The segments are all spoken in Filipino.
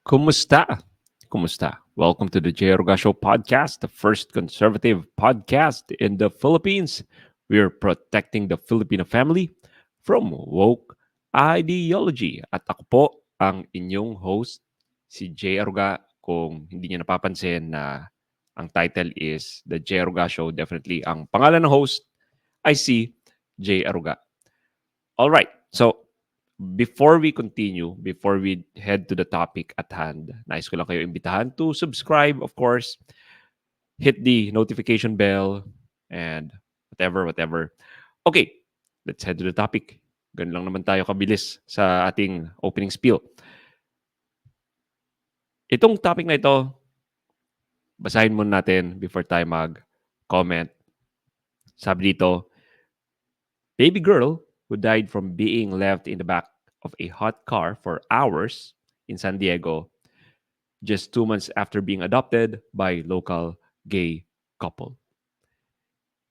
Kumusta? Kumusta? Welcome to the Jay Roga Show podcast, the first conservative podcast in the Philippines. We're protecting the Filipino family from woke ideology. At ako po ang inyong host, si Jay Aruga. Kung hindi niyo napapansin na ang title is The Jay Aruga Show, definitely ang pangalan ng host ay si Jay Aruga. All right. So, before we continue, before we head to the topic at hand, nais ko lang kayo imbitahan to subscribe, of course, hit the notification bell, and whatever. Okay, let's head to the topic. Ganun lang naman tayo kabilis sa ating opening spiel. Itong topic na ito, basahin muna natin before tayo mag-comment. Sabi dito, baby girl who died from being left in the back of a hot car for hours in San Diego just 2 months after being adopted by local gay couple.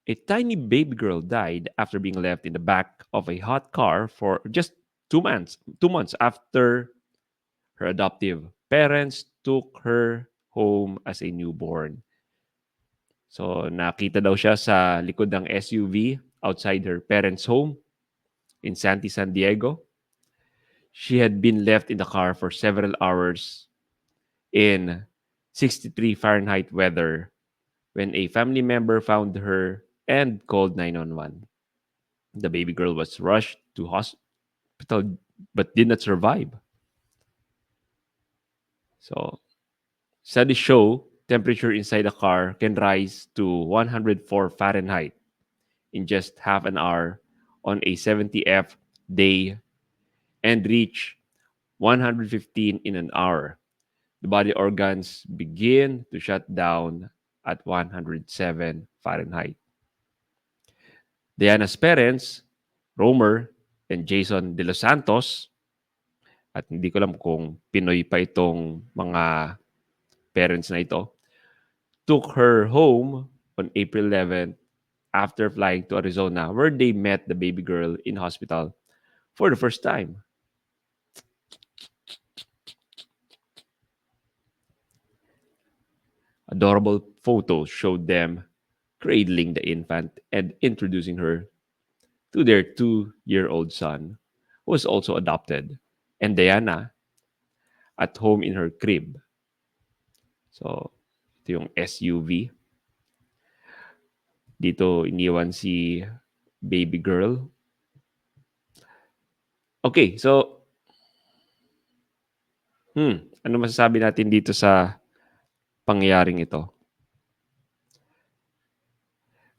A tiny baby girl died after being left in the back of a hot car for just 2 months. 2 months after her adoptive parents took her home as a newborn. So nakita daw siya sa likod ng SUV outside her parents' home in Santee, San Diego. She had been left in the car for several hours in 63 Fahrenheit weather when a family member found her and called 911. The baby girl was rushed to hospital but did not survive. So, studies show temperature inside the car can rise to 104 Fahrenheit in just half an hour on a 70F day and reach 115 in an hour. The body organs begin to shut down at 107 Fahrenheit. Diana's parents, Romer and Jason De Los Santos, at hindi ko alam kung Pinoy pa itong mga parents na ito, took her home on April 11th after flying to Arizona where they met the baby girl in hospital for the first time. Adorable photos showed them cradling the infant and introducing her to their 2-year-old son, who was also adopted, and Diana at home in her crib. So, ito yung SUV. Dito iniwan si baby girl. Okay, so ano masasabi natin dito sa pangyayaring ito?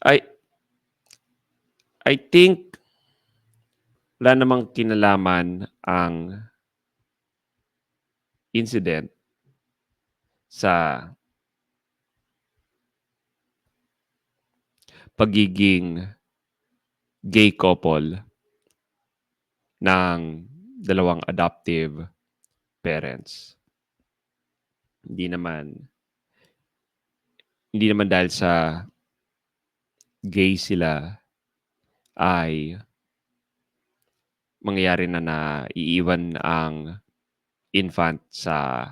I I think wala namang kinalaman ang incident sa pagiging gay couple ng dalawang adoptive parents. Hindi naman dahil sa gay sila ay mangyayari na iiwan ang infant sa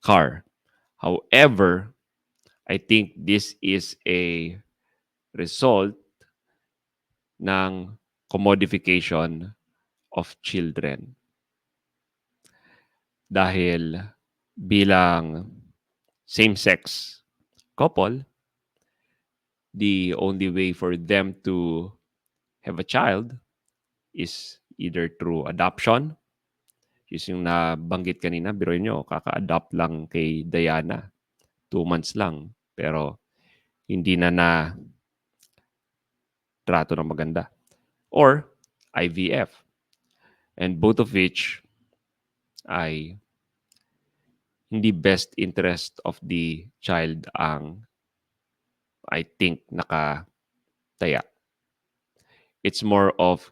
car. However, I think this is a result ng commodification of children. Dahil bilang same-sex couple, the only way for them to have a child is either through adoption. Yung nabanggit kanina, biruin nyo, kaka-adopt lang kay Diana. 2 months lang. Pero hindi na trato ng maganda. Or IVF. And both of which ay hindi best interest of the child ang I think nakataya. It's more of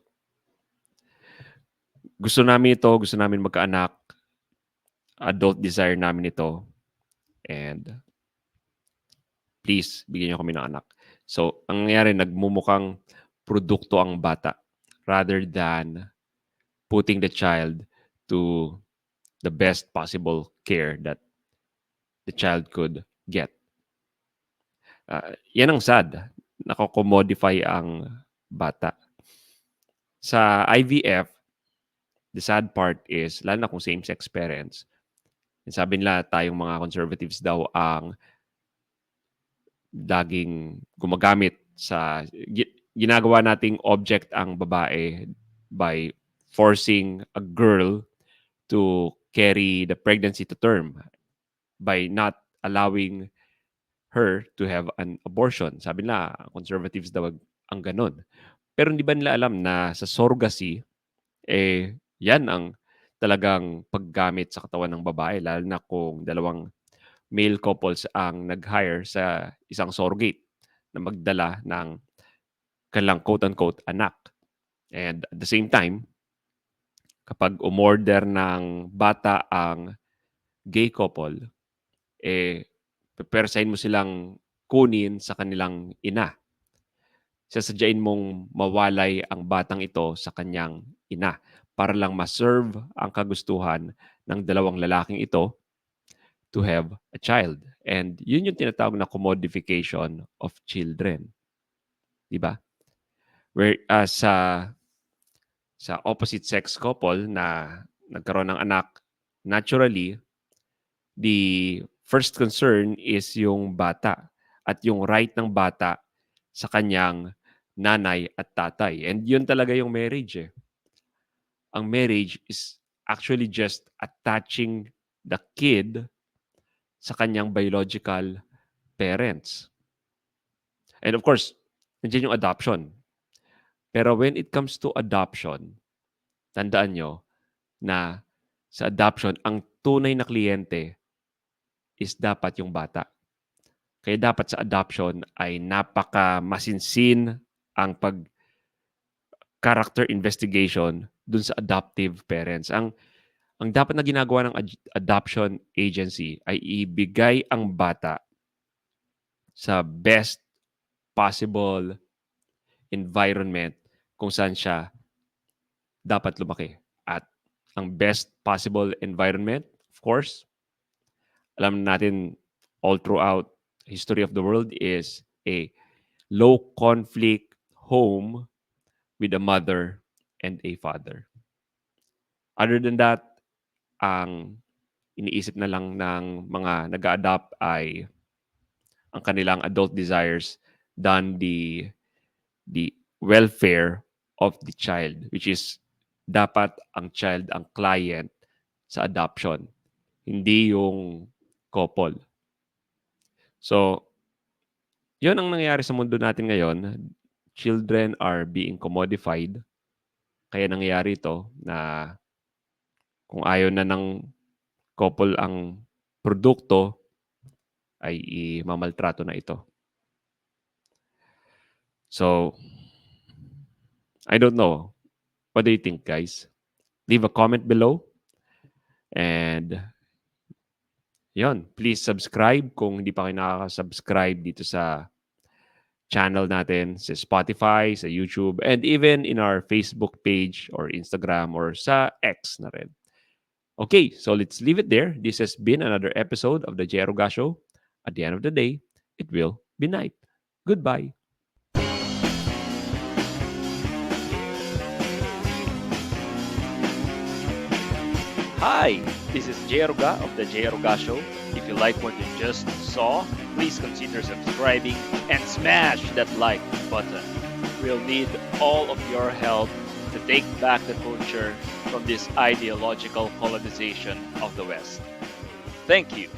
gusto namin magkaanak, adult desire namin ito, and please, bigyan niyo kami ng anak. So, ang nangyayari, nagmumukhang produkto ang bata rather than putting the child to the best possible care that the child could get. Yan ang sad. Nako-commodify ang bata. Sa IVF, the sad part is, lalo na kung same-sex parents, sabi nila tayong mga conservatives daw ang laging gumagamit ginagawa nating object ang babae by forcing a girl to carry the pregnancy to term by not allowing her to have an abortion. Sabi nila, conservatives daw ang ganun. Pero hindi ba nila alam na sa surrogacy, yan ang talagang paggamit sa katawan ng babae, lalo na kung dalawang male couples ang nag-hire sa isang surrogate na magdala ng kanilang quote-unquote anak. And at the same time, kapag umorder ng bata ang gay couple, pepersahin mo silang kunin sa kanilang ina. Sasadyain mong mawalay ang batang ito sa kanyang ina para lang ma-serve ang kagustuhan ng dalawang lalaking ito to have a child. And yun yung tinatawag na commodification of children. Diba? Whereas sa opposite sex couple na nagkaroon ng anak, naturally, the first concern is yung bata at yung right ng bata sa kanyang nanay at tatay. And yun talaga yung marriage eh. Ang marriage is actually just attaching the kid sa kanyang biological parents. And of course, nandiyan yung adoption. Pero when it comes to adoption, tandaan nyo na sa adoption, ang tunay na kliyente is dapat yung bata. Kaya dapat sa adoption ay napaka-masinsin ang character investigation dun sa adoptive parents. Ang dapat na ginagawa ng adoption agency ay ibigay ang bata sa best possible environment kung saan siya dapat lumaki. At ang best possible environment, of course, alam natin all throughout history of the world is a low-conflict home with a mother and a father. Other than that, ang iniisip na lang ng mga nag-a-adopt ay ang kanilang adult desires than the welfare of the child, which is dapat ang child ang client sa adoption, hindi yung couple. So, yun ang nangyayari sa mundo natin ngayon. Children are being commodified. Kaya nangyayari ito na kung ayaw na ng couple ang produkto, ay imamaltrato na ito. So, I don't know. What do you think, guys? Leave a comment below. And, yun, please subscribe kung hindi pa kayo nakaka-subscribe dito sa channel natin, sa Spotify, sa YouTube, and even in our Facebook page or Instagram or sa X na rin. Okay, so let's leave it there. This has been another episode of the Jeroga Show. At the end of the day, it will be night. Goodbye. Hi, this is Jeroga of the Jeroga Show. If you like what you just saw, please consider subscribing and smash that like button. We'll need all of your help to take back the culture from this ideological colonization of the West. Thank you.